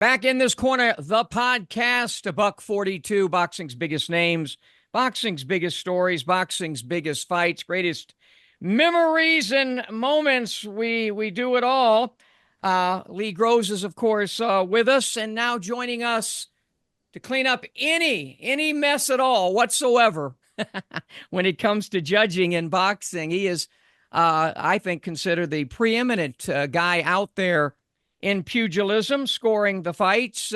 Back in this corner, the podcast, a buck 42, boxing's biggest names, boxing's biggest stories, boxing's biggest fights, greatest memories and moments. We do it all. Lee Groves is, of course, with us, and now joining us to clean up any mess at all whatsoever when it comes to judging in boxing. He is, I think, considered the preeminent guy out there in pugilism, scoring the fights.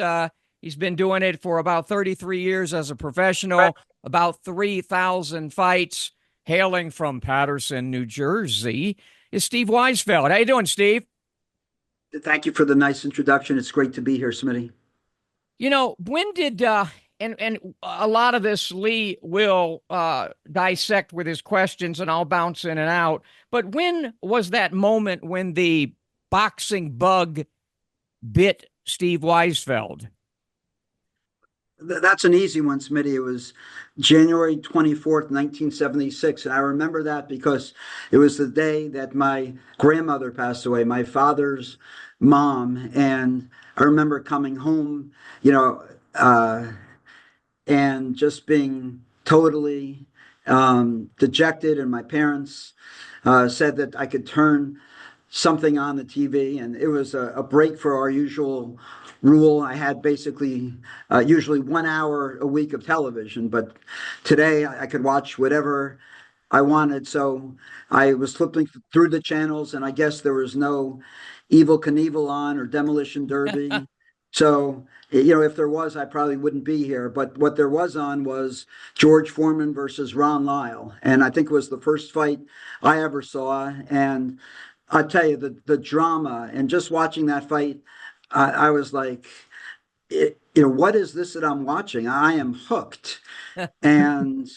He's been doing it for about 33 years as a professional, about 3,000 fights, hailing from Paterson, New Jersey, is Steve Weisfeld. How you doing, Steve? Thank you for the nice introduction. It's great to be here, Smitty. When did and a lot of this Lee will dissect with his questions, and I'll bounce in and out. But when was that moment when the boxing bug bit Steve Weisfeld? That's an easy one, Smitty. It was January 24th, 1976. And I remember that because it was the day that my grandmother passed away, my father's mom. And I remember coming home, and just being totally dejected. And my parents said that I could turn something on the TV, and it was a break for our usual rule. I had basically usually 1 hour a week of television, but today I could watch whatever I wanted. So I was flipping through the channels, and I guess there was no Evil Knievel on or Demolition Derby. So, if there was, I probably wouldn't be here. But what there was on was George Foreman versus Ron Lyle. And I think it was the first fight I ever saw. And I tell you, the drama and just watching that fight, I was like, what is this that I'm watching? I am hooked. And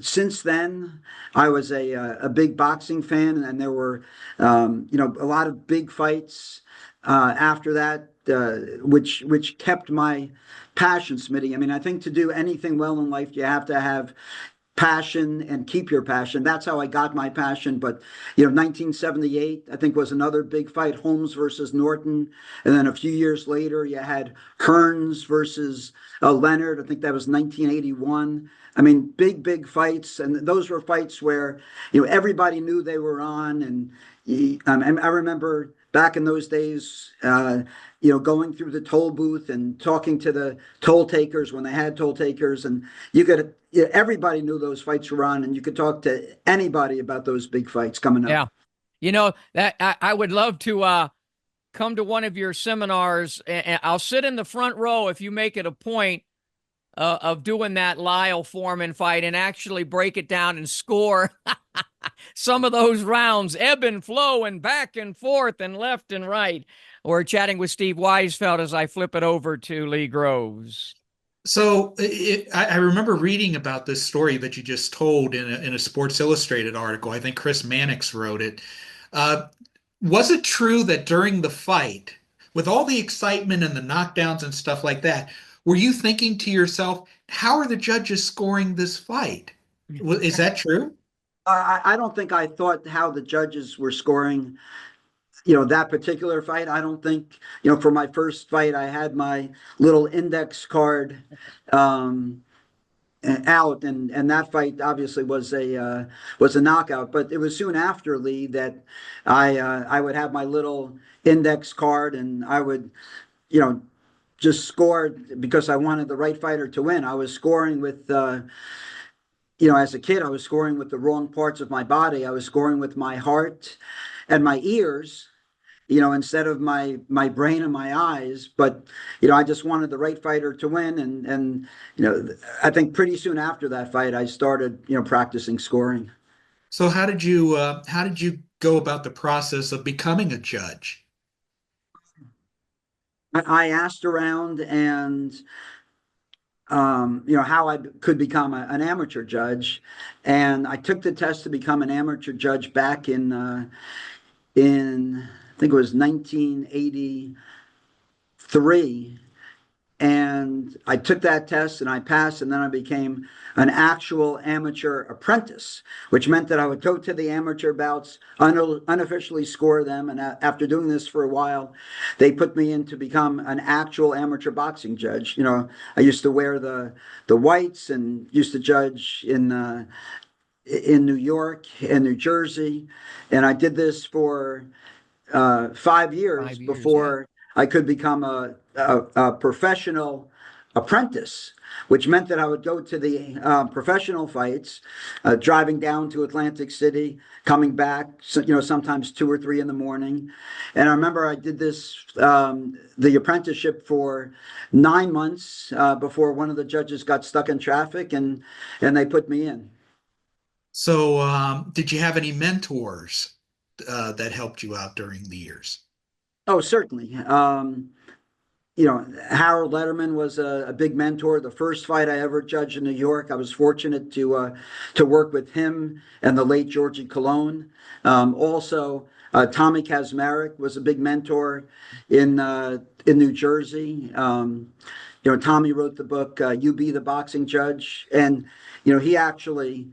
since then, I was a big boxing fan, and there were a lot of big fights after that, which kept my passion, Smitty. I mean, I think to do anything well in life, you have to have passion and keep your passion. That's how I got my passion. But 1978, I think, was another big fight, Holmes versus Norton, and then a few years later, you had Hearns versus Leonard. I think that was 1981. I mean, big fights, and those were fights where everybody knew they were on, and I remember back in those days, going through the toll booth and talking to the toll takers when they had toll takers, and everybody knew those fights were on, and you could talk to anybody about those big fights coming up. Yeah. That I would love to come to one of your seminars, and I'll sit in the front row if you make it a point of doing that Lyle Foreman fight and actually break it down and score some of those rounds, ebb and flow and back and forth and left and right. We're chatting with Steve Weisfeld as I flip it over to Lee Groves. I remember reading about this story that you just told in a Sports Illustrated article. I think Chris Mannix wrote it. Was it true that during the fight, with all the excitement and the knockdowns and stuff like that, were you thinking to yourself, how are the judges scoring this fight? Is that true? I don't think I thought how the judges were scoring, that particular fight. I don't think, for my first fight, I had my little index card out, and that fight obviously was a knockout. But it was soon after, Lee, that I would have my little index card, and I would, just score because I wanted the right fighter to win. I was scoring with as a kid, I was scoring with the wrong parts of my body. I was scoring with my heart and my ears, instead of my brain and my eyes. But I just wanted the right fighter to win, and I think pretty soon after that fight, I started practicing scoring. So how did you go about the process of becoming a judge? I asked around, and how I could become an amateur judge, and I took the test to become an amateur judge back in I think it was 1983, and I took that test and I passed, and then I became an actual amateur apprentice, which meant that I would go to the amateur bouts, unofficially score them. And after doing this for a while, they put me in to become an actual amateur boxing judge. I used to wear the whites and used to judge in New York and New Jersey, and I did this for 5 years 5 years, yeah. before I could become a professional apprentice, which meant that I would go to the professional fights, driving down to Atlantic City, coming back, sometimes 2 or 3 in the morning. And I remember I did this, the apprenticeship for 9 months before one of the judges got stuck in traffic, and they put me in. So, did you have any mentors that helped you out during the years? Oh, certainly. Harold Letterman was a big mentor. The first fight I ever judged in New York, I was fortunate to work with him and the late Georgie Colon. Also, Tommy Kazmarek was a big mentor in New Jersey. Tommy wrote the book "You Be the Boxing Judge," and he actually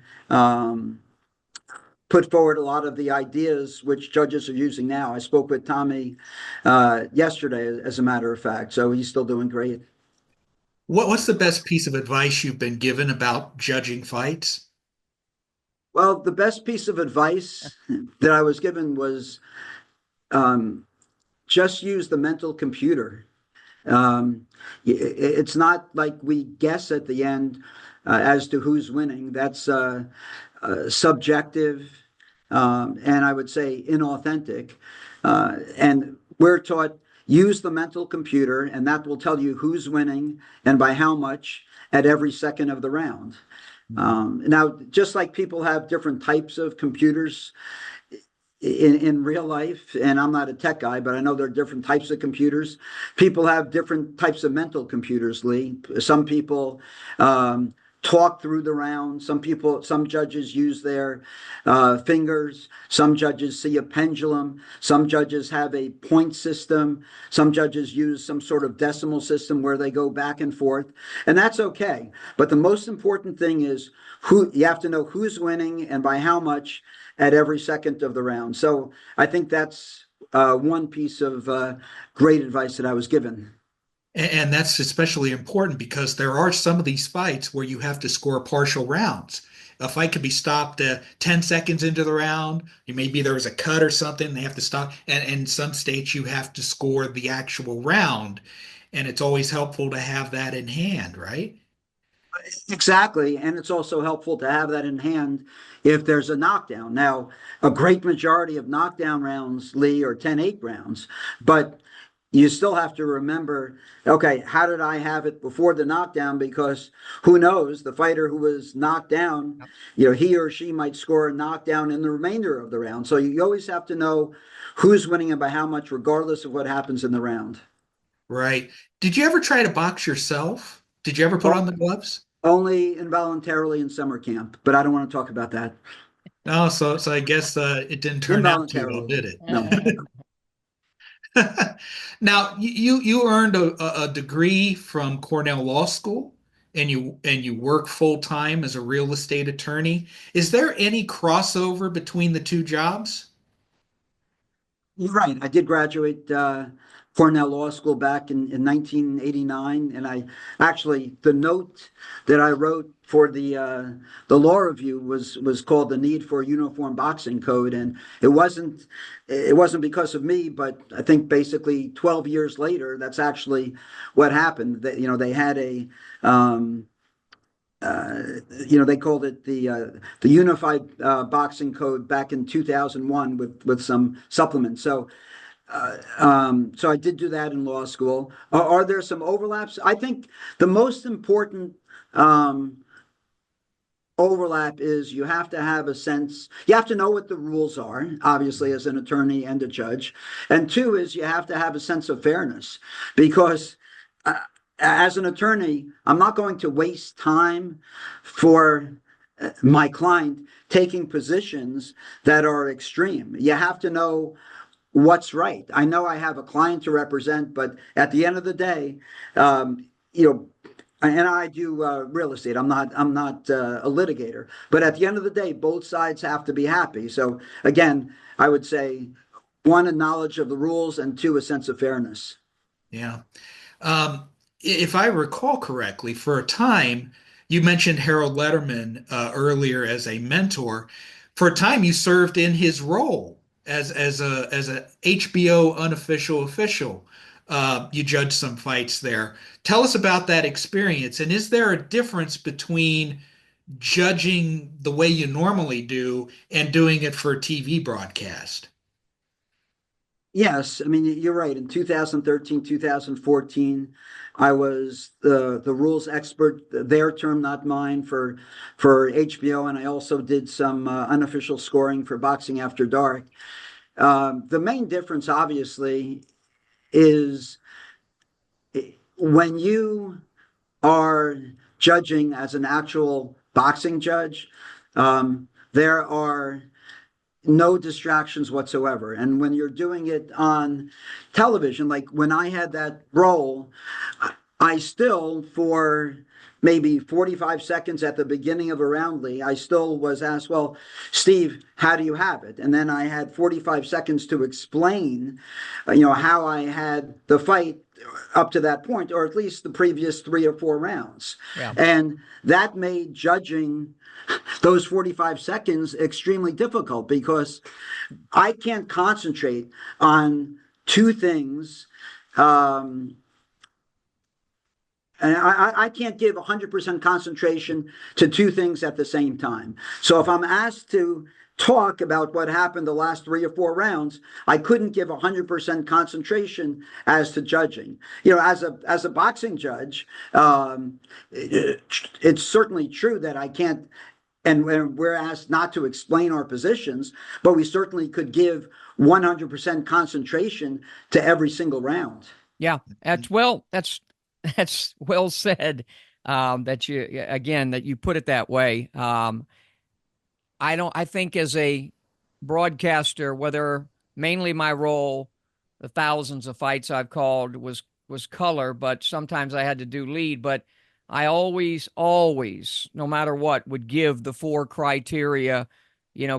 put forward a lot of the ideas which judges are using now. I spoke with Tommy yesterday, as a matter of fact, so he's still doing great. What's the best piece of advice you've been given about judging fights? Well, the best piece of advice that I was given was um, just use the mental computer. It's not like we guess at the end as to who's winning. That's subjective, and I would say inauthentic. And we're taught use the mental computer, and that will tell you who's winning and by how much at every second of the round. Now, just like people have different types of computers in real life, and I'm not a tech guy, but I know there are different types of computers. People have different types of mental computers, Lee. Some people talk through the round. Some judges use their fingers. Some judges see a pendulum. Some judges have a point system. Some judges use some sort of decimal system where they go back and forth, and that's okay. But the most important thing is you have to know who's winning and by how much at every second of the round. So I think that's one piece of great advice that I was given. And that's especially important because there are some of these fights where you have to score partial rounds. A fight could be stopped 10 seconds into the round. Maybe there was a cut or something. They have to stop. And in some states, you have to score the actual round. And it's always helpful to have that in hand, right? Exactly. And it's also helpful to have that in hand if there's a knockdown. Now, a great majority of knockdown rounds, Lee, are 10-8 rounds, but you still have to remember, okay, how did I have it before the knockdown? Because who knows, the fighter who was knocked down, he or she might score a knockdown in the remainder of the round. So you always have to know who's winning and by how much, regardless of what happens in the round. Right. Did you ever try to box yourself? Did you ever put on the gloves? Only involuntarily in summer camp, but I don't want to talk about that. No, so I guess it didn't turn out too well, Involuntarily. did it? No. Now you earned a degree from Cornell Law School and you work full time as a real estate attorney. Is there any crossover between the two jobs? You're right. I did graduate Cornell Law School back in 1989, and the note that I wrote for the law review was called "The Need for a Uniform Boxing Code," and it wasn't because of me, but I think basically 12 years later, that's actually what happened. That they had a they called it the Unified Boxing Code back in 2001 with some supplements. So I did do that in law school. Are there some overlaps? I think the most important um, overlap is you have to have a sense, you have to know what the rules are, obviously, as an attorney and a judge. And two is you have to have a sense of fairness because as an attorney, I'm not going to waste time for my client taking positions that are extreme. You have to know what's right. I know I have a client to represent, but at the end of the day, you know, and I do real estate. I'm not a litigator, but at the end of the day, both sides have to be happy. So again, I would say one, a knowledge of the rules, and two, a sense of fairness. Yeah. If I recall correctly, for a time, you mentioned Harold Letterman earlier as a mentor. For a time, you served in his role as a HBO unofficial official. You judged some fights there. Tell us about that experience. And is there a difference between judging the way you normally do and doing it for a TV broadcast? Yes, I mean you're right. In 2013, 2014, I was the rules expert, their term, not mine, for HBO, and I also did some unofficial scoring for Boxing After Dark. The main difference, obviously, is when you are judging as an actual boxing judge, there are no distractions whatsoever. And when you're doing it on television, like when I had that role, I still, for maybe 45 seconds at the beginning of a round, Lee, I still was asked, well, Steve, how do you have it? And then I had 45 seconds to explain, how I had the fight up to that point, or at least the previous 3 or 4 rounds. Yeah. And that made judging those 45 seconds extremely difficult because I can't concentrate on two things. And I can't give 100% concentration to two things at the same time. So if I'm asked to talk about what happened the last 3 or 4 rounds, I couldn't give 100% concentration as to judging. As a boxing judge, it's certainly true that I can't, and we're asked not to explain our positions, but we certainly could give 100% concentration to every single round. Yeah, that's well said. That you put it that way. I think as a broadcaster, whether mainly my role, the thousands of fights I've called was color, but sometimes I had to do lead. But I always, no matter what, would give the four criteria,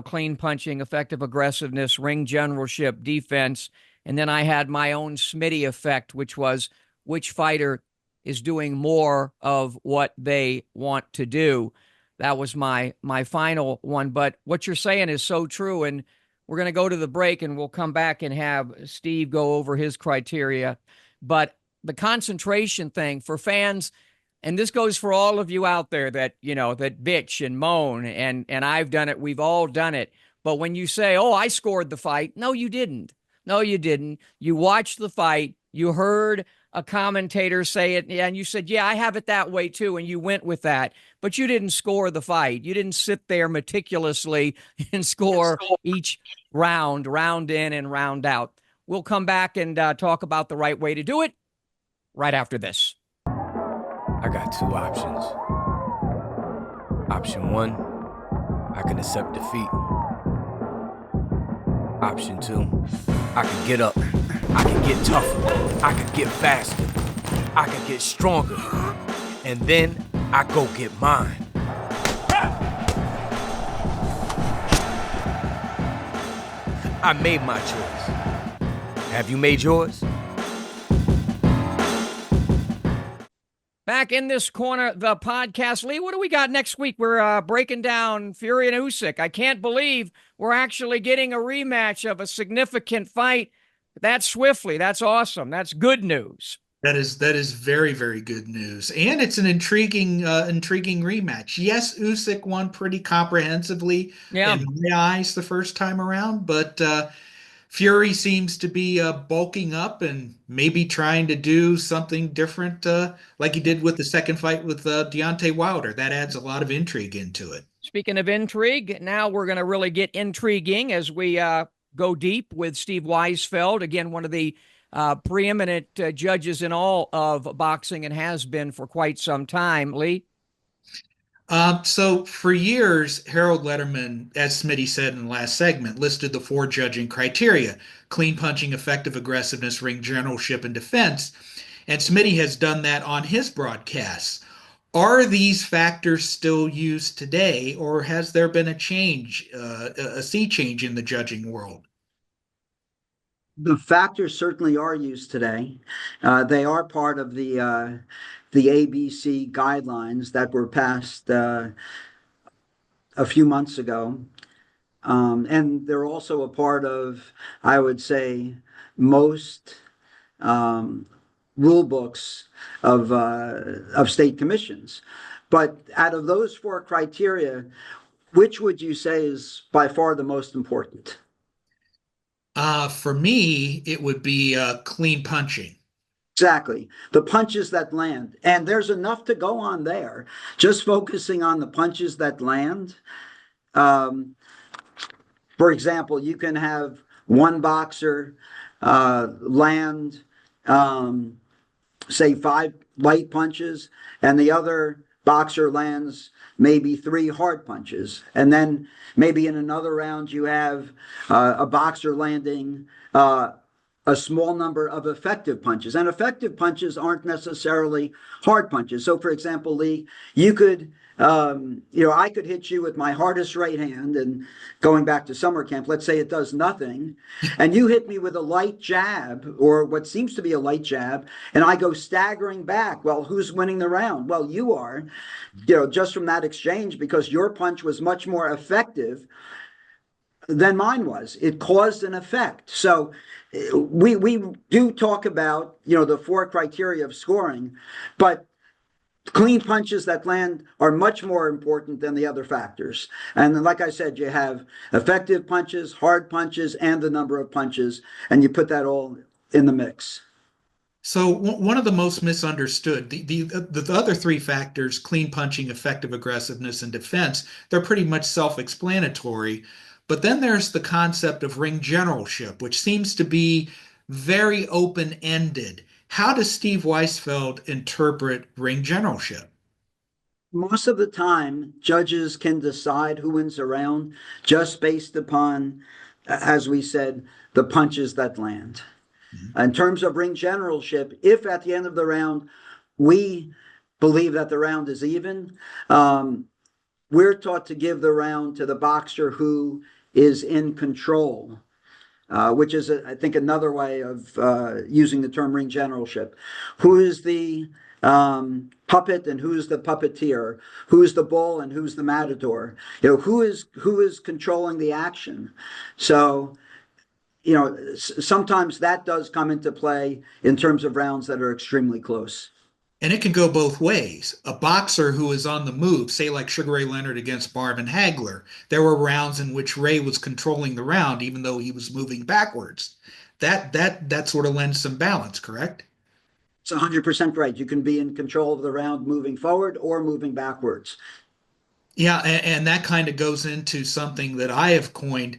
clean punching, effective aggressiveness, ring generalship, defense. And then I had my own Smitty effect, which was which fighter is doing more of what they want to do. That was my final one. But what you're saying is so true. And we're going to go to the break and we'll come back and have Steve go over his criteria. But the concentration thing for fans, and this goes for all of you out there that bitch and moan, and I've done it. We've all done it. But when you say, "Oh, I scored the fight," no, you didn't. No, you didn't. You watched the fight. You heard a commentator say it, and you said, "Yeah, I have it that way too," and you went with that. But you didn't score the fight. You didn't sit there meticulously and score each round in and round out. We'll come back and talk about the right way to do it right after this. I got two options. Option one, I can accept defeat. Option two, I can get up. I can get tougher. I can get faster. I can get stronger. And then I go get mine. I made my choice. Have you made yours? Back in this corner, the podcast. Lee, what do we got next week? We're breaking down Fury and Usyk. I can't believe we're actually getting a rematch of a significant fight that swiftly. That's awesome. That's good news. That is very, very good news. And it's an intriguing rematch. Yes, Usyk won pretty comprehensively in my eyes the first time around, but Fury seems to be bulking up and maybe trying to do something different, like he did with the second fight with Deontay Wilder. That adds a lot of intrigue into it. Speaking of intrigue, now we're going to really get intriguing as we go deep with Steve Weisfeld, again, one of the preeminent judges in all of boxing and has been for quite some time. Lee? So for years, Harold Letterman, as Smitty said in the last segment, listed the four judging criteria: clean punching, effective aggressiveness, ring generalship, and defense. And Smitty has done that on his broadcasts. Are these factors still used today, or has there been a change, a sea change in the judging world? The factors certainly are used today. They are part of the ABC guidelines that were passed a few months ago. And they're also a part of, I would say, most um, rule books of state commissions. But out of those four criteria, which would you say is by far the most important? For me, it would be clean punching. Exactly. The punches that land. And there's enough to go on there. Just focusing on the punches that land. Um, for example, you can have one boxer land, um, say, five light punches, and the other boxer lands maybe three hard punches. And then maybe in another round, you have a boxer landing a small number of effective punches. And effective punches aren't necessarily hard punches. So, for example, Lee, you could, I could hit you with my hardest right hand, and going back to summer camp, let's say it does nothing, and you hit me with a light jab or what seems to be a light jab, and I go staggering back. Well, who's winning the round? Well, you are, just from that exchange, because your punch was much more effective than mine was. It caused an effect. So we do talk about, the four criteria of scoring, but clean punches that land are much more important than the other factors. And like I said, you have effective punches, hard punches, and the number of punches, and you put that all in the mix. So one of the most misunderstood, the other three factors, clean punching, effective aggressiveness, and defense, they're pretty much self-explanatory. But then there's the concept of ring generalship, which seems to be very open-ended. How does Steve Weisfeld interpret ring generalship? Most of the time, judges can decide who wins a round just based upon, as we said, the punches that land. In terms of ring generalship, if at the end of the round we believe that the round is even, we're taught to give the round to the boxer who is in control, which is, I think, another way of using the term ring generalship. Who is the puppet and who's the puppeteer? Who's the bull and who's the matador? Who is controlling the action? So, sometimes that does come into play in terms of rounds that are extremely close. And it can go both ways. A boxer who is on the move, say like Sugar Ray Leonard against Marvin Hagler, there were rounds in which Ray was controlling the round even though he was moving backwards. That sort of lends some balance, correct? It's 100% right. You can be in control of the round moving forward or moving backwards. Yeah, and that kind of goes into something that I have coined,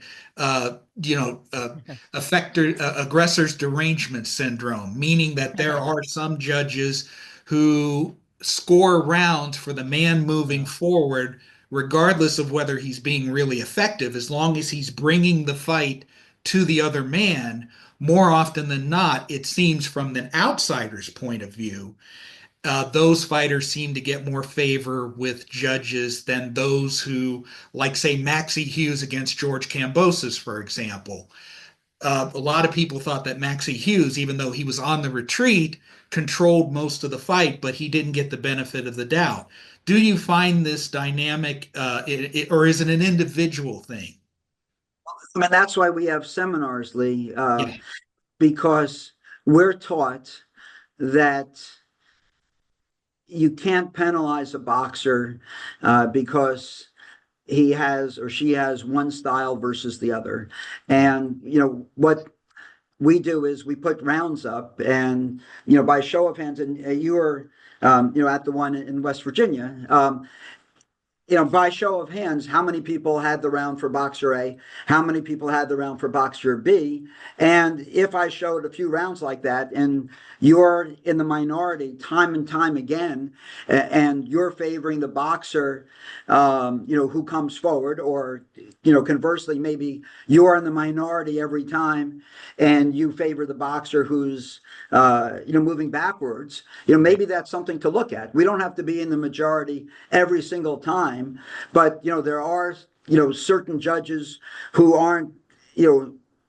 aggressors derangement syndrome, meaning that there are some judges who score rounds for the man moving forward, regardless of whether he's being really effective, as long as he's bringing the fight to the other man. More often than not, it seems from an outsider's point of view, those fighters seem to get more favor with judges than those who, like, say, Maxie Hughes against George Kambosos, for example. A lot of people thought that Maxie Hughes, even though he was on the retreat, controlled most of the fight, but he didn't get the benefit of the doubt. Do you find this dynamic, or is it an individual thing? I mean, that's why we have seminars, Lee, Yeah. because we're taught that you can't penalize a boxer because he has or she has one style versus the other. And, what we do is we put rounds up and, by show of hands, and you were, at the one in West Virginia, by show of hands, how many people had the round for boxer A? How many people had the round for boxer B? And if I showed a few rounds like that, and you're in the minority time and time again, and you're favoring the boxer, who comes forward, or, conversely, maybe you're in the minority every time, and you favor the boxer who's, moving backwards, maybe that's something to look at. We don't have to be in the majority every single time, but there are certain judges who aren't,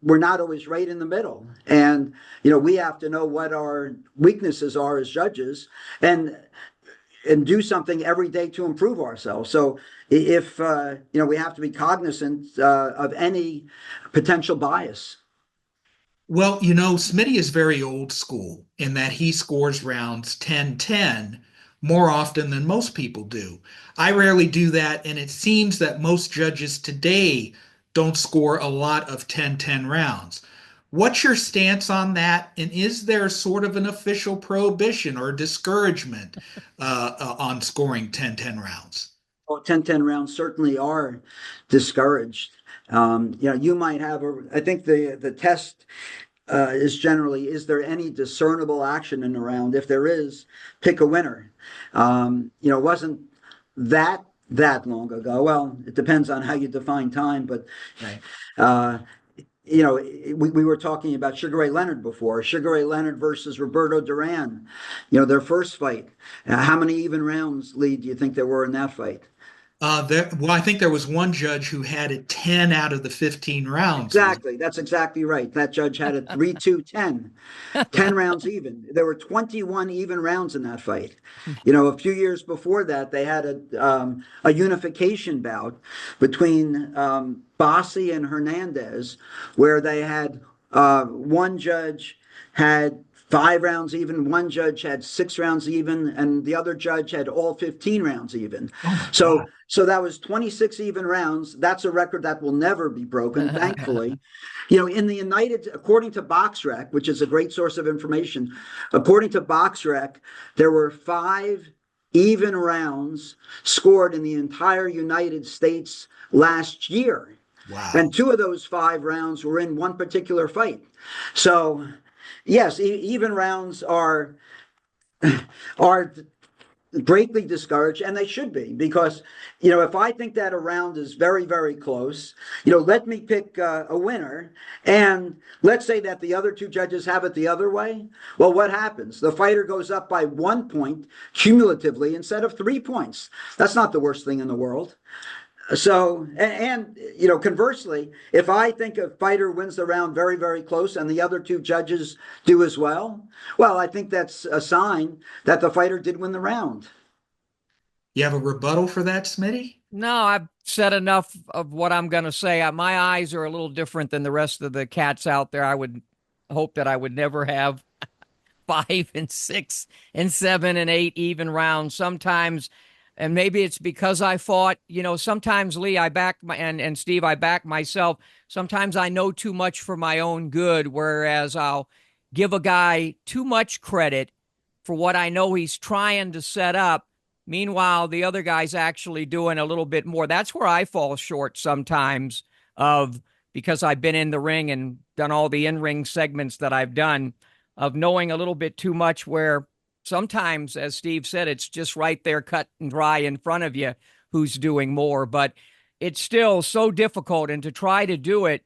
we're not always right in the middle, and we have to know what our weaknesses are as judges, and do something every day to improve ourselves. So if we have to be cognizant of any potential bias. Well, Smitty is very old school in that he scores rounds 10-10 more often than most people do. I rarely do that, and it seems that most judges today don't score a lot of 10-10 rounds. What's your stance on that? And is there sort of an official prohibition or discouragement on scoring 10-10 rounds? Well, 10-10 rounds certainly are discouraged. You might have I think the test is generally, is there any discernible action in the round? If there is, pick a winner. It wasn't that long ago. Well, it depends on how you define time, but Right. we were talking about Sugar Ray Leonard before. Sugar Ray Leonard versus Roberto Duran, their first fight. How many even rounds lead do you think there were in that fight? Well, I think there was one judge who had it 10 out of the 15 rounds. Exactly. That's exactly right. That judge had it 3-2-10, 10 rounds even. There were 21 even rounds in that fight. A few years before that, they had a unification bout between Bassi and Hernandez, where they had one judge had 5 rounds even, one judge had 6 rounds even, and the other judge had all 15 rounds even. So that was 26 even rounds. That's a record that will never be broken, thankfully. In the according to BoxRec, which is a great source of information, according to BoxRec, there were 5 even rounds scored in the entire United States last year. Wow. And 2 of those 5 rounds were in one particular fight. So yes, even rounds are greatly discouraged, and they should be, because if I think that a round is very, very close, let me pick a winner, and let's say that the other 2 judges have it the other way. Well, what happens? The fighter goes up by 1 point cumulatively instead of 3 points. That's not the worst thing in the world. So, and conversely, if I think a fighter wins the round very, very close and the other 2 judges do as well, I think that's a sign that the fighter did win the round. You have a rebuttal for that, Smitty? No, I've said enough of what I'm going to say. My eyes are a little different than the rest of the cats out there. I would hope that I would never have 5 and 6 and 7 and 8 even rounds. Sometimes, and maybe it's because I fought, sometimes, Lee, I back and Steve, I back myself. Sometimes I know too much for my own good, whereas I'll give a guy too much credit for what I know he's trying to set up. Meanwhile, the other guy's actually doing a little bit more. That's where I fall short sometimes, because I've been in the ring and done all the in-ring segments that I've done, of knowing a little bit too much, where sometimes, as Steve said, it's just right there, cut and dry in front of you, who's doing more. But it's still so difficult, and to try to do it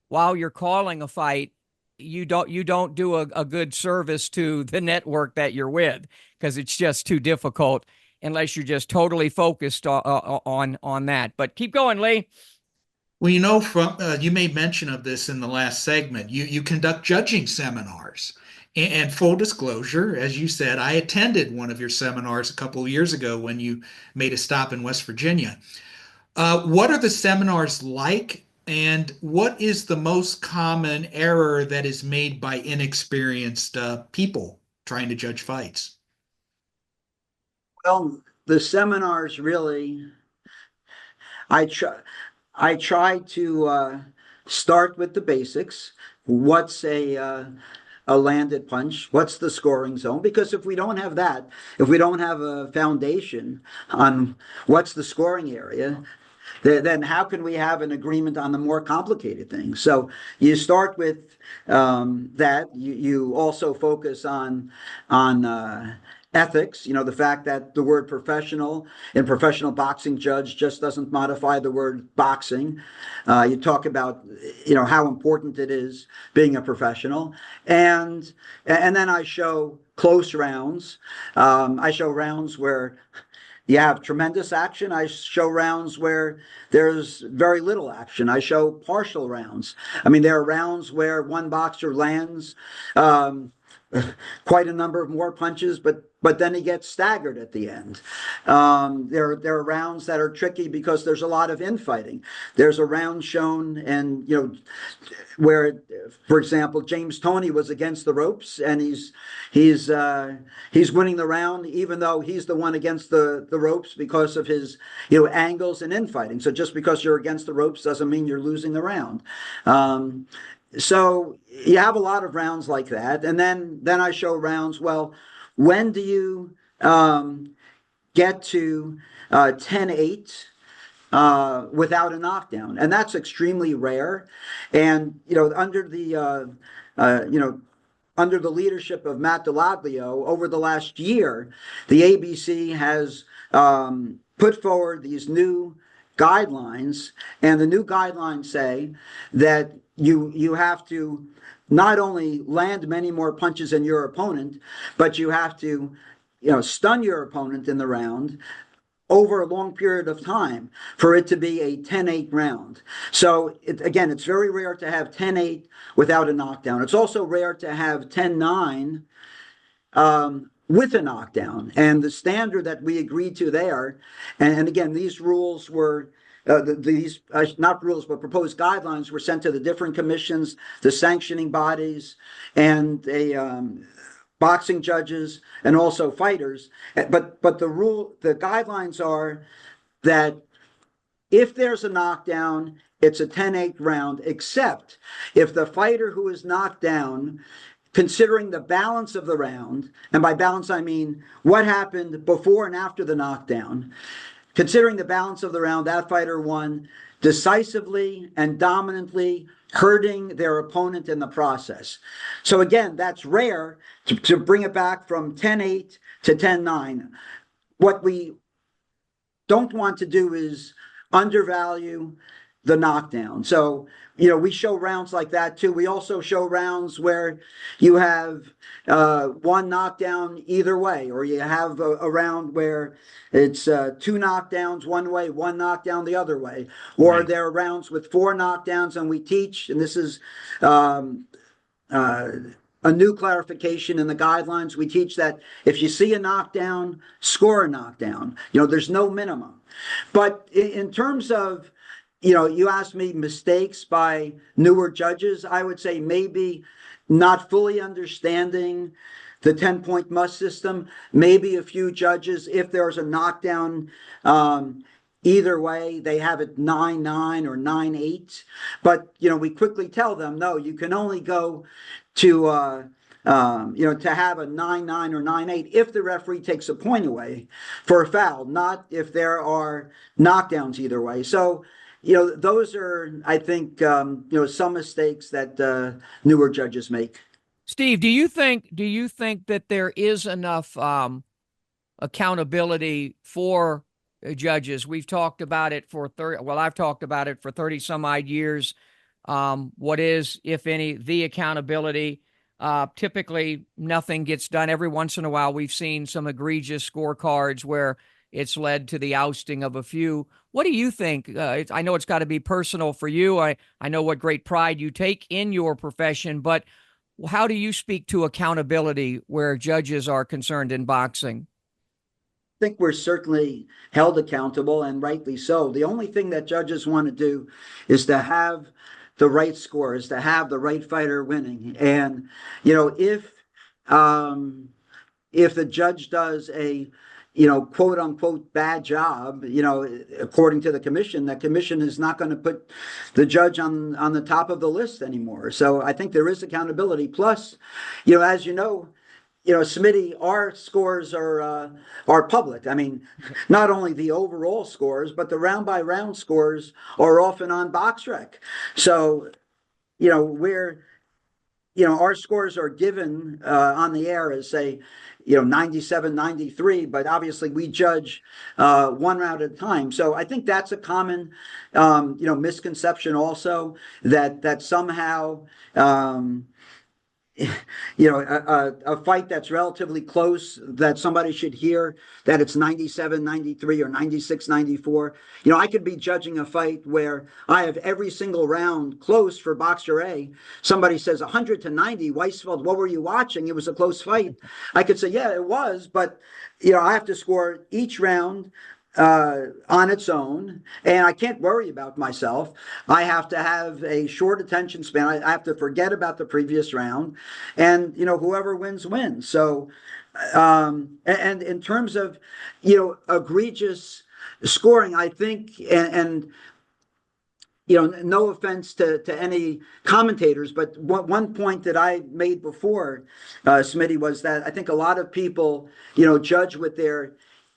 while you're calling a fight, you don't do a good service to the network that you're with, because it's just too difficult unless you're just totally focused on that. But keep going, Lee. Well, from you made mention of this in the last segment. You conduct judging seminars. And full disclosure, as you said, I attended one of your seminars a couple of years ago when you made a stop in West Virginia. What are the seminars like, and what is the most common error that is made by inexperienced people trying to judge fights? Well, the seminars really, I try to start with the basics. What's a a landed punch? What's the scoring zone? Because if we don't have that, if we don't have a foundation on what's the scoring area, then how can we have an agreement on the more complicated things? So you start with that. You also focus on ethics. The fact that the word professional in professional boxing judge just doesn't modify the word boxing. You talk about how important it is being a professional, and then I show close rounds. I show rounds where you have tremendous action. I show rounds where there's very little action. I show partial rounds. I mean, there are rounds where one boxer lands quite a number of more punches, but then he gets staggered at the end. There are rounds that are tricky because there's a lot of infighting. There's a round shown, and where, for example, James Toney was against the ropes, and he's winning the round, even though he's the one against the ropes because of his angles and infighting. So just because you're against the ropes doesn't mean you're losing the round. So you have a lot of rounds like that, and then I show rounds. Well, when do you get to 10-8 without a knockdown? And that's extremely rare. And under the under the leadership of Matt Delaglio, over the last year, the ABC has put forward these new guidelines, and the new guidelines say that you have to not only land many more punches than your opponent, but you have to stun your opponent in the round over a long period of time for it to be a 10-8 round. So again, it's very rare to have 10-8 without a knockdown. It's also rare to have 10-9 with a knockdown. And the standard that we agreed to there, and again, these rules were these not rules, but proposed guidelines were sent to the different commissions, the sanctioning bodies, and boxing judges, and also fighters. But the guidelines are that if there's a knockdown, it's a 10-8 round, except if the fighter who is knocked down, considering the balance of the round, and by balance I mean what happened before and after the knockdown, considering the balance of the round, that fighter won decisively and dominantly, hurting their opponent in the process. So again, that's rare to bring it back from 10-8 to 10-9. What we don't want to do is undervalue the knockdown. So, we show rounds like that too. We also show rounds where you have one knockdown either way, or you have a round where it's two knockdowns one way, one knockdown the other way, or right. There are rounds with four knockdowns, and we teach, and this is a new clarification in the guidelines. We teach that if you see a knockdown, score a knockdown. There's no minimum. But in terms of you asked me mistakes by newer judges. I would say maybe not fully understanding the 10-point must system. Maybe a few judges, if there's a knockdown either way, they have it 9-9 or 9-8. But, we quickly tell them, no, you can only go to to have a 9-9 or 9-8 if the referee takes a point away for a foul, not if there are knockdowns either way. So, those are, I think, some mistakes that newer judges make. Steve, do you think that there is enough accountability for judges? We've talked about it for I've talked about it for 30 some odd years. What is, if any, the accountability? Typically, nothing gets done. Every once in a while, we've seen some egregious scorecards where it's led to the ousting of a few. What do you think? I know it's got to be personal for you. I know what great pride you take in your profession, but how do you speak to accountability where judges are concerned in boxing? I think we're certainly held accountable, and rightly so. The only thing that judges want to do is to have the right score, is to have the right fighter winning. And, if if the judge does a, quote unquote bad job, according to the commission, that commission is not going to put the judge on the top of the list anymore. So I think there is accountability. Plus, as Smitty, our scores are public. I mean, not only the overall scores, but the round by round scores are often on BoxRec. So, our scores are given on the air as, say, 97, 93, but obviously we judge one round at a time. So I think that's a common, misconception also, that somehow, a fight that's relatively close, that somebody should hear that it's 97, 93 or 96, 94. I could be judging a fight where I have every single round close for Boxer A. Somebody says 100-90, Weisfeld, what were you watching? It was a close fight. I could say, yeah, it was, but I have to score each round on its own, and I can't worry about myself. I have to have a short attention span. I have to forget about the previous round, and whoever wins wins. So, and in terms of egregious scoring, I think, and no offense to any commentators, but one point that I made before, Smitty, was that I think a lot of people, judge with their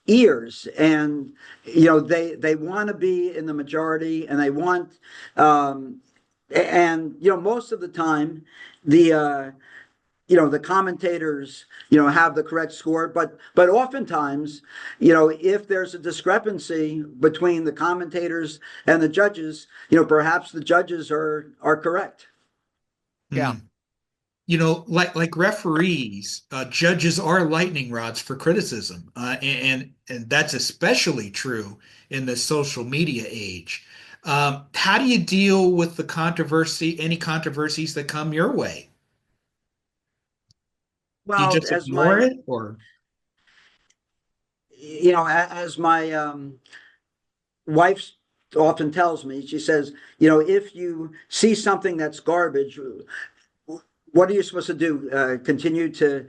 ears, and they want to be in the majority, and they want most of the time the commentators have the correct score, but oftentimes if there's a discrepancy between the commentators and the judges, perhaps the judges are correct. Yeah. Like referees, judges are lightning rods for criticism, and that's especially true in the social media age. How do you deal with any controversies that come your way? Do you Well, just ignore it, or as my wife often tells me, she says, if you see something that's garbage, what are you supposed to do? Continue to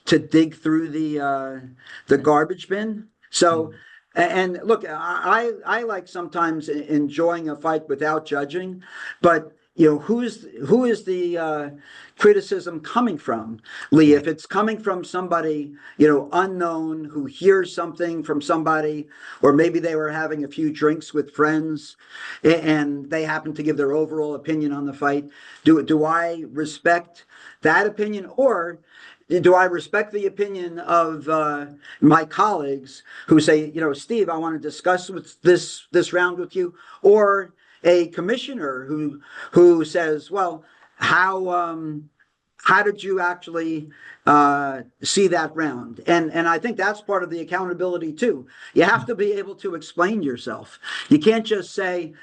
dig through the garbage bin? So, and look, I like sometimes enjoying a fight without judging, but who is the criticism coming from, Lee? If it's coming from somebody unknown who hears something from somebody, or maybe they were having a few drinks with friends and they happen to give their overall opinion on the fight, do I respect that opinion, or do I respect the opinion of my colleagues who say, Steve, I want to discuss this round with you, or a commissioner who says, well, how did you actually see that round? And I think that's part of the accountability too. You have to be able to explain yourself. You can't just say,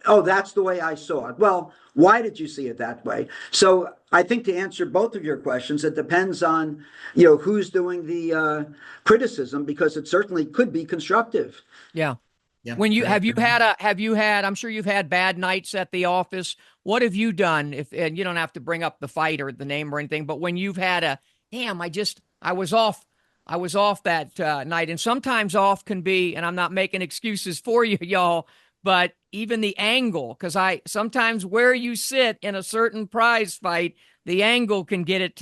oh, that's the way I saw it. Well, why did you see it that way? So I think, to answer both of your questions, it depends on who's doing the criticism, because it certainly could be constructive. Yeah. yeah, When you have you had I'm sure you've had bad nights at the office. What have you done? And you don't have to bring up the fight or the name or anything, but when you've had I was off that night, and sometimes off can be, and I'm not making excuses for you, y'all, but even the angle, because sometimes where you sit in a certain prize fight, the angle can get it.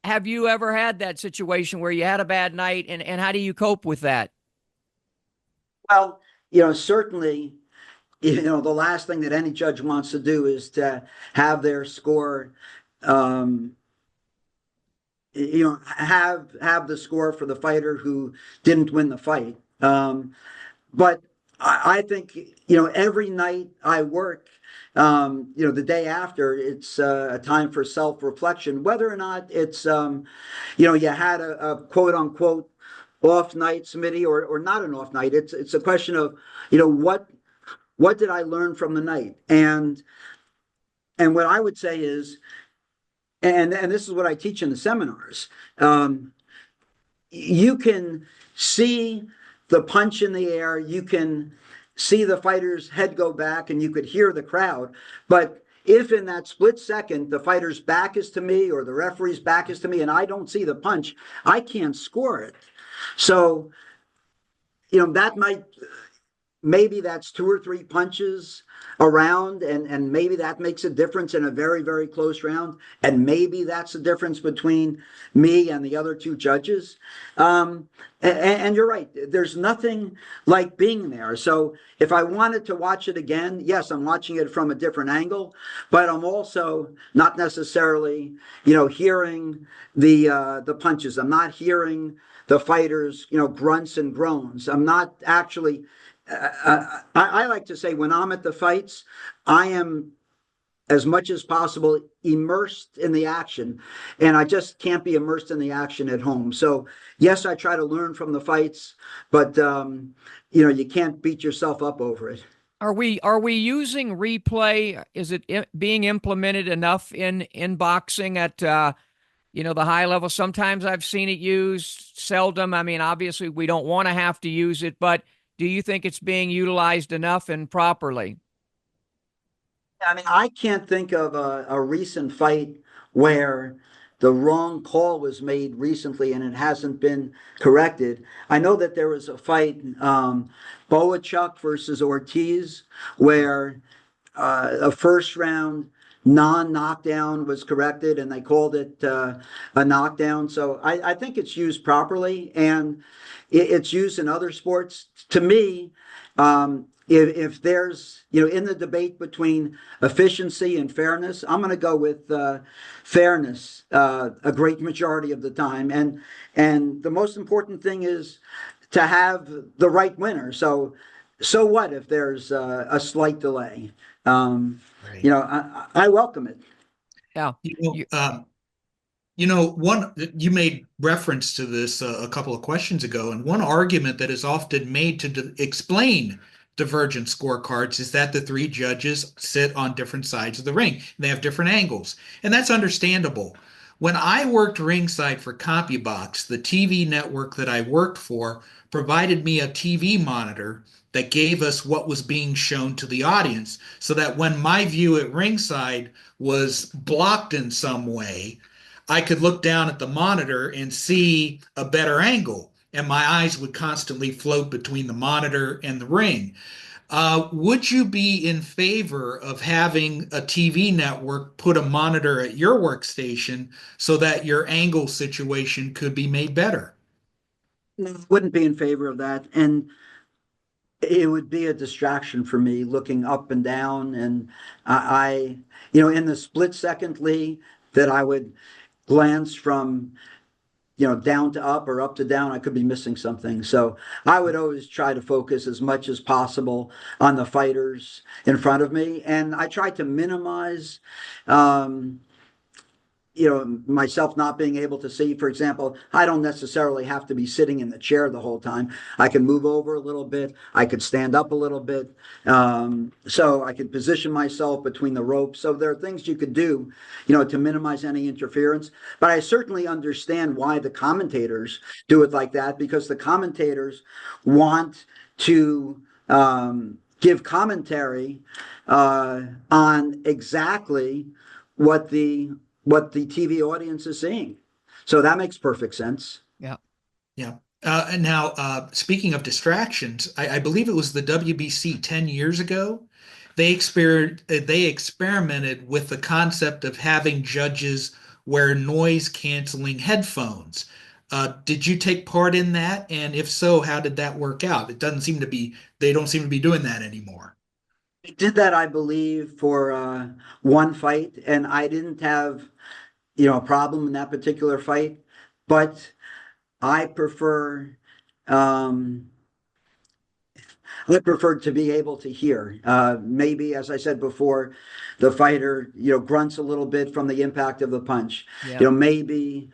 Have you ever had that situation where you had a bad night, and how do you cope with that? Well, certainly, the last thing that any judge wants to do is to have their score, have the score for the fighter who didn't win the fight. But I think, every night I work, the day after, it's a time for self-reflection, whether or not it's, you had a quote unquote off night, Smitty, or not an off night. It's a question of, what did I learn from the night? And what I would say is, and this is what I teach in the seminars, you can see the punch in the air, you can see the fighter's head go back, and you could hear the crowd, but if in that split second the fighter's back is to me or the referee's back is to me and I don't see the punch, I can't score it. So, that might, maybe that's 2 or 3 punches around, and maybe that makes a difference in a very, very close round. And maybe that's the difference between me and the other 2 judges. And you're right. There's nothing like being there. So if I wanted to watch it again, yes, I'm watching it from a different angle, but I'm also not necessarily, hearing the punches. I'm not hearing the fighters, grunts and groans. I'm not actually. I like to say when I'm at the fights, I am as much as possible immersed in the action, and I just can't be immersed in the action at home. So yes, I try to learn from the fights, but you can't beat yourself up over it. Are we using replay? Is it being implemented enough in boxing at the high level? Sometimes I've seen it used, seldom. I mean, obviously we don't want to have to use it, but do you think it's being utilized enough and properly? I mean, I can't think of a recent fight where the wrong call was made recently and it hasn't been corrected. I know that there was a fight, Boachuk versus Ortiz, where a first round non-knockdown was corrected and they called it a knockdown. So I think it's used properly, and it's used in other sports. To me, if there's, in the debate between efficiency and fairness, I'm going to go with fairness a great majority of the time. And the most important thing is to have the right winner. So what if there's a slight delay? Right. I welcome it. Yeah. You made reference to this a couple of questions ago, and one argument that is often made to explain divergent scorecards is that the 3 judges sit on different sides of the ring. They have different angles, and that's understandable. When I worked ringside for CompuBox, the TV network that I worked for provided me a TV monitor that gave us what was being shown to the audience, so that when my view at ringside was blocked in some way, I could look down at the monitor and see a better angle, and my eyes would constantly float between the monitor and the ring. Would you be in favor of having a TV network put a monitor at your workstation so that your angle situation could be made better? No, wouldn't be in favor of that. And it would be a distraction for me looking up and down. And in the split second, Lee, that I would glance from down to up or up to down, I could be missing something. So I would always try to focus as much as possible on the fighters in front of me. And I try to minimize, myself not being able to see. For example, I don't necessarily have to be sitting in the chair the whole time. I can move over a little bit. I could stand up a little bit. So I could position myself between the ropes. So there are things you could do, to minimize any interference. But I certainly understand why the commentators do it like that, because the commentators want to give commentary on exactly what the TV audience is seeing. So that makes perfect sense. Yeah. Yeah. And now, speaking of distractions, I believe it was the WBC 10 years ago. They experimented with the concept of having judges wear noise canceling headphones. Did you take part in that? And if so, how did that work out? They don't seem to be doing that anymore. They did that, I believe, for one fight, and I didn't have, a problem in that particular fight. But I prefer to be able to hear. Maybe, as I said before, the fighter, grunts a little bit from the impact of the punch. Yeah. Maybe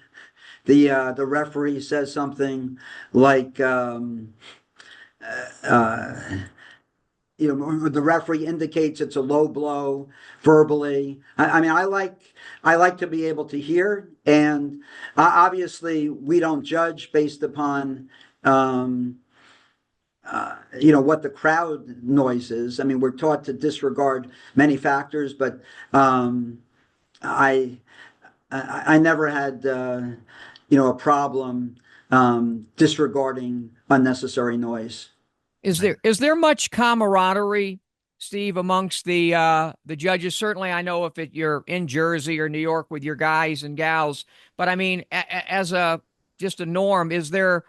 the referee says something like, the referee indicates it's a low blow verbally. I mean, I like to be able to hear, and obviously we don't judge based upon what the crowd noise is. I mean, we're taught to disregard many factors, but I I never had a problem disregarding unnecessary noise. Is there much camaraderie, Steve, amongst the judges? Certainly, I know if you're in Jersey or New York with your guys and gals, but I mean, as a just a norm, is there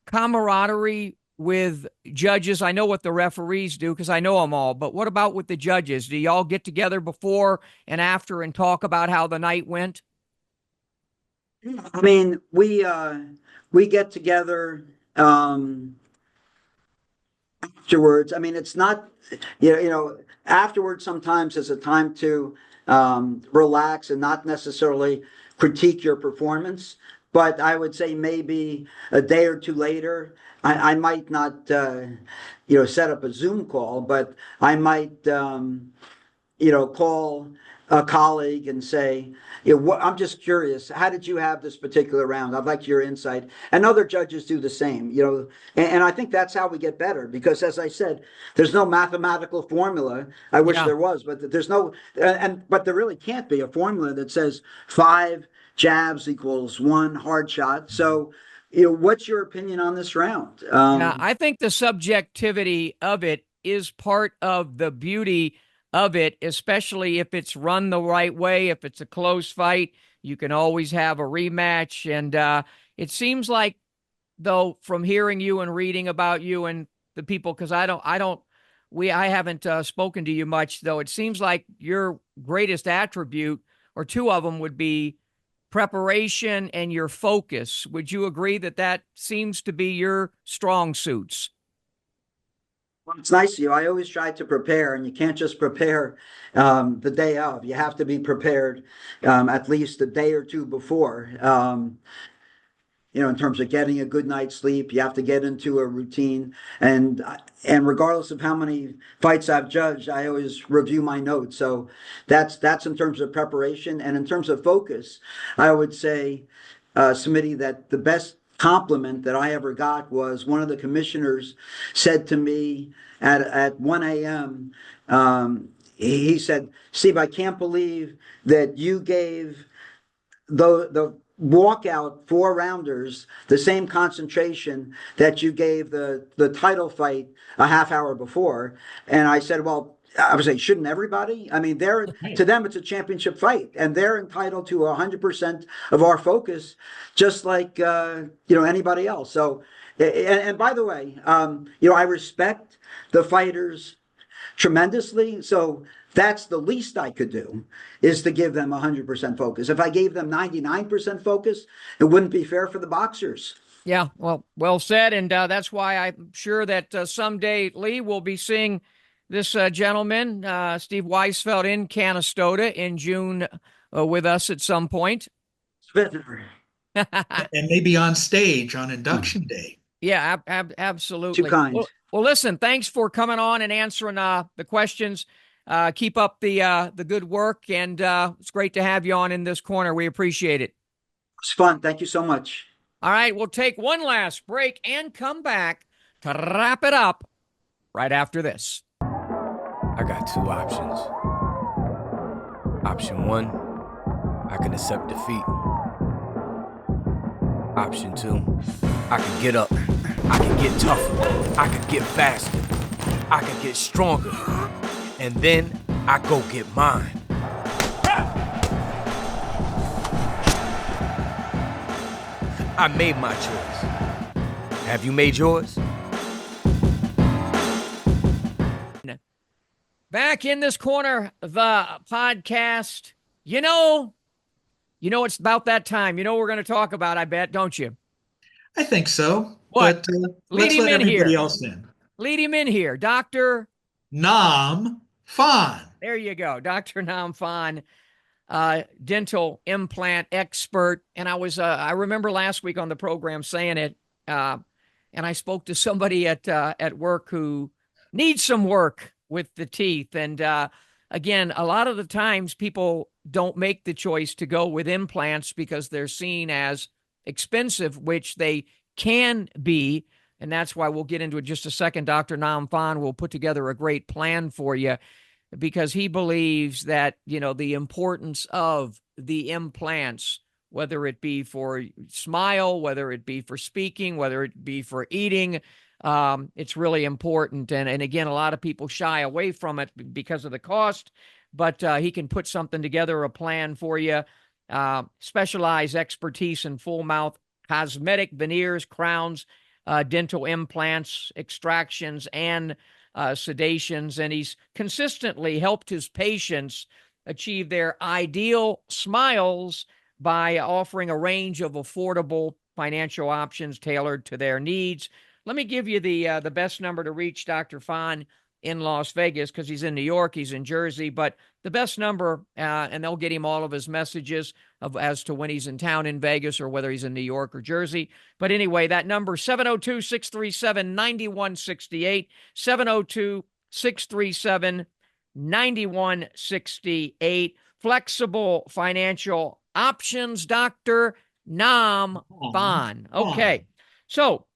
camaraderie with judges? I know what the referees do because I know them all, but what about with the judges? Do y'all get together before and after and talk about how the night went? I mean, we get together afterwards. I mean, it's not afterwards sometimes is a time to relax and not necessarily critique your performance. But I would say maybe a day or two later, I might not set up a Zoom call, but I might call a colleague and say, I'm just curious, how did you have this particular round? I'd like your insight. And other judges do the same, and I think that's how we get better because, as I said, there's no mathematical formula. I wish Yeah. there was, but there's no, but there really can't be a formula that says 5 jabs equals 1 hard shot. So, what's your opinion on this round? Yeah, I think the subjectivity of it is part of the beauty of it, especially if it's run the right way. If it's a close fight, you can always have a rematch. And it seems like, though, from hearing you and reading about you and the people, because I haven't spoken to you much, though. It seems like your greatest attribute, or two of them, would be preparation and your focus. Would you agree that that seems to be your strong suits? Well, it's nice of you. I always try to prepare, and you can't just prepare the day of. You have to be prepared at least a day or two before. In terms of getting a good night's sleep, you have to get into a routine. And regardless of how many fights I've judged, I always review my notes. So that's in terms of preparation. And in terms of focus, I would say, Smitty, that the best compliment that I ever got was one of the commissioners said to me at 1 a.m., he said, Steve, I can't believe that you gave the walkout 4 rounders the same concentration that you gave the title fight a half hour before. And I said, well, I would say, shouldn't everybody? I mean, to them, it's a championship fight, and they're entitled to 100% of our focus, just like anybody else. So, and by the way, I respect the fighters tremendously. So that's the least I could do, is to give them 100% focus. If I gave them 99% focus, it wouldn't be fair for the boxers. Yeah, well said. And that's why I'm sure that someday, Lee, will be seeing this gentleman, Steve Weisfeld, in Canastota in June with us at some point. And maybe on stage on induction day. Yeah, absolutely. Too kind. Well, listen, thanks for coming on and answering the questions. Keep up the good work, and it's great to have you on in this corner. We appreciate it. It's fun. Thank you so much. All right, we'll take one last break and come back to wrap it up right after this. I got 2 options. Option 1, I can accept defeat. Option 2, I can get up. I can get tougher. I can get faster. I can get stronger. And then I go get mine. I made my choice. Have you made yours? Back in this corner, the podcast. It's about that time. We're going to talk about, I bet, don't you? I think so. What? But Lead let's him let in everybody here. else in. Lead him in here, Dr. Nam Phan. There you go, Dr. Nam Phan, dental implant expert. And I remember last week on the program saying it, and I spoke to somebody at work who needs some work with the teeth. And again, a lot of the times people don't make the choice to go with implants because they're seen as expensive, which they can be. And that's why we'll get into it in just a second. Dr. Nam Phan will put together a great plan for you because he believes that, the importance of the implants, whether it be for smile, whether it be for speaking, whether it be for eating, it's really important. And again, a lot of people shy away from it because of the cost, but he can put something together, a plan for you. Specialized expertise in full mouth cosmetic, veneers, crowns, dental implants, extractions, and sedations. And he's consistently helped his patients achieve their ideal smiles by offering a range of affordable financial options tailored to their needs. Let me give you the best number to reach Dr. Phan in Las Vegas, because he's in New York, he's in Jersey, but the best number, and they'll get him all of his messages as to when he's in town in Vegas or whether he's in New York or Jersey. But anyway, that number, 702-637-9168, 702-637-9168. Flexible financial options, Dr. Nam Phan. Okay, so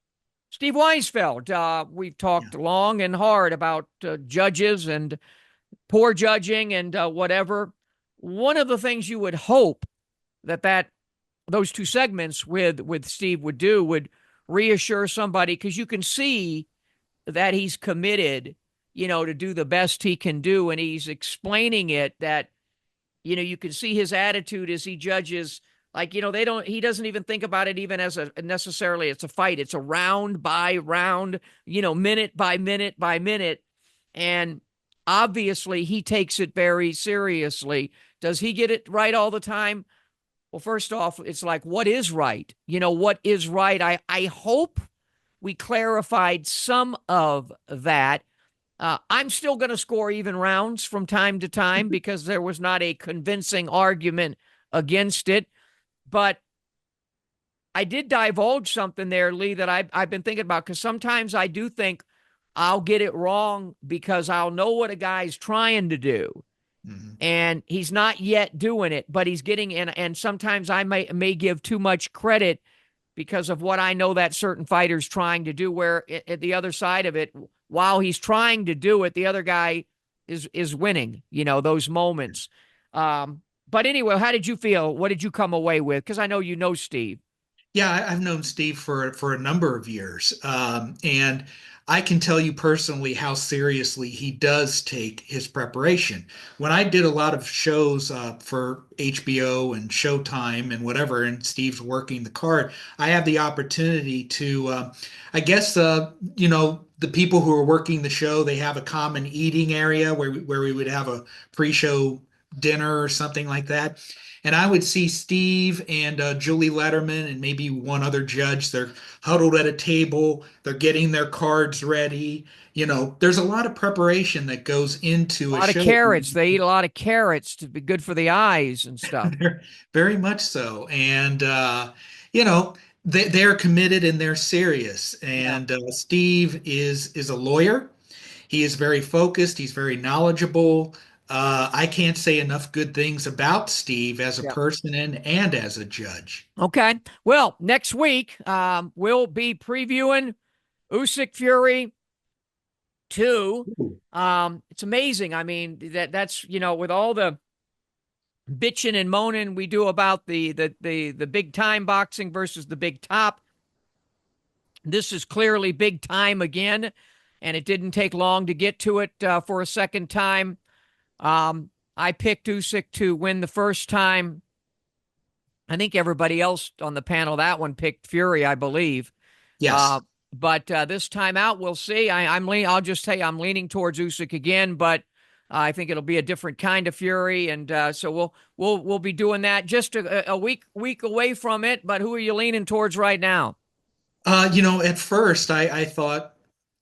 Steve Weisfeld, we've talked long and hard about judges and poor judging and whatever. One of the things you would hope that those two segments with Steve would do would reassure somebody, because you can see that he's committed, to do the best he can do, and he's explaining it that, you can see his attitude as he judges. Like, he doesn't even think about it even as necessarily it's a fight. It's a round by round, minute by minute by minute. And obviously he takes it very seriously. Does he get it right all the time? Well, first off, it's like, what is right? What is right? I hope we clarified some of that. I'm still going to score even rounds from time to time because there was not a convincing argument against it. But I did divulge something there, Lee, that I've been thinking about, because sometimes I do think I'll get it wrong because I'll know what a guy's trying to do. Mm-hmm. And he's not yet doing it, but he's getting in. And sometimes I may give too much credit because of what I know that certain fighter's trying to do, where at the other side of it, while he's trying to do it, the other guy is winning, those moments. But anyway, how did you feel? What did you come away with? Because I know Steve. Yeah, I've known Steve for a number of years, and I can tell you personally how seriously he does take his preparation. When I did a lot of shows for HBO and Showtime and whatever, and Steve's working the card, I have the opportunity to, I guess, the people who are working the show, they have a common eating area where we would have a pre-show dinner or something like that. And I would see Steve and Julie Letterman and maybe one other judge. They're huddled at a table. They're getting their cards ready. There's a lot of preparation that goes into a lot of carrots. They eat a lot of carrots to be good for the eyes and stuff. Very much so. And, they're committed and they're serious. And Steve is a lawyer. He is very focused. He's very knowledgeable. I can't say enough good things about Steve as a person and as a judge. Okay. Well, next week, we'll be previewing Usyk-Fury II. It's amazing. I mean, that's, with all the bitching and moaning we do about the big time boxing versus the big top, this is clearly big time again, and it didn't take long to get to it for a second time. I picked Usyk to win the first time. I think everybody else on the panel, that one, picked Fury, I believe. Yes. But this time out, we'll see. I'll just tell you, I'm leaning towards Usyk again, but I think it'll be a different kind of Fury, and so we'll be doing that just a week away from it. But who are you leaning towards right now? At first I thought,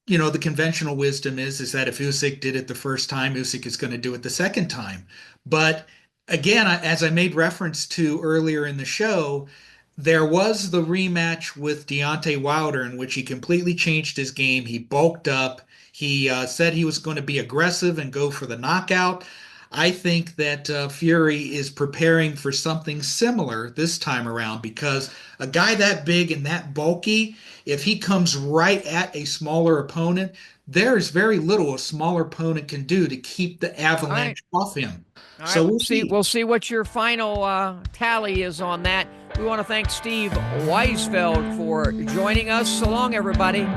the conventional wisdom is that if Usyk did it the first time, Usyk is going to do it the second time. But again, as I made reference to earlier in the show, there was the rematch with Deontay Wilder in which he completely changed his game. He bulked up. He said he was going to be aggressive and go for the knockout. I think that Fury is preparing for something similar this time around because a guy that big and that bulky, if he comes right at a smaller opponent, there's very little a smaller opponent can do to keep the All right. avalanche off him. All right, So we'll see. we'll see what your final tally is on that. We want to thank Steve Weisfeld for joining us. So long, everybody.